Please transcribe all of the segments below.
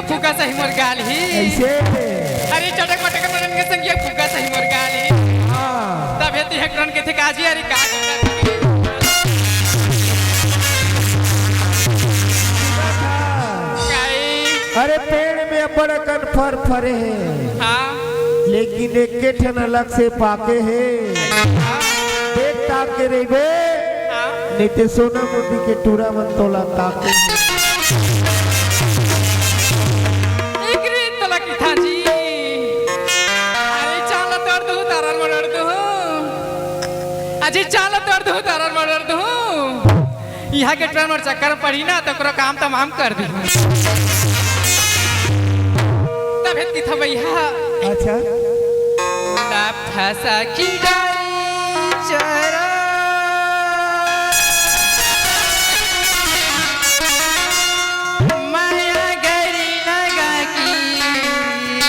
फूका सही मोर गाल ही ऐसे अरे चटक मटक मरन के संग ये फूका सही मोर गाल ही हां तब हेती हेक्टन के थे काजी अरे का अरे पेड़ में बड़ा कन फर फरे हैं हां लेकिन एक के ठन अलग से पाके हैं देख ताक के रही बे नहीं ते सोना मोती के टूरा मन तोला ताके अजी चाल तोड़ दो तारन मर्डर दो यहाँ के ट्रेन में चक्कर पड़ी ना तो करो काम तमाम कर दी तब हेत की था भैया अच्छा तब फंसा की गाड़ी चरा माया गरी लगा की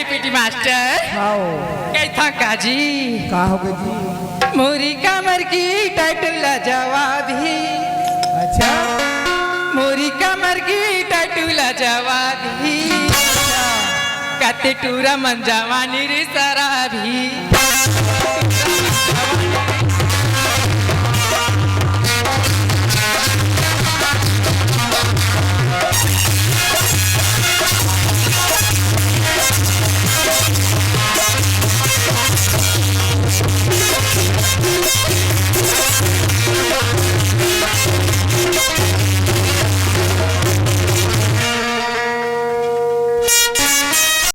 पीटी मास्टर आओ कैथा काजी का हो गई जी? मोरी कमर की टाइटल जवाब ही अच्छा मोरी कमर की टाइटल जवाब ही कते टूरा मन जवानी रे सरा भी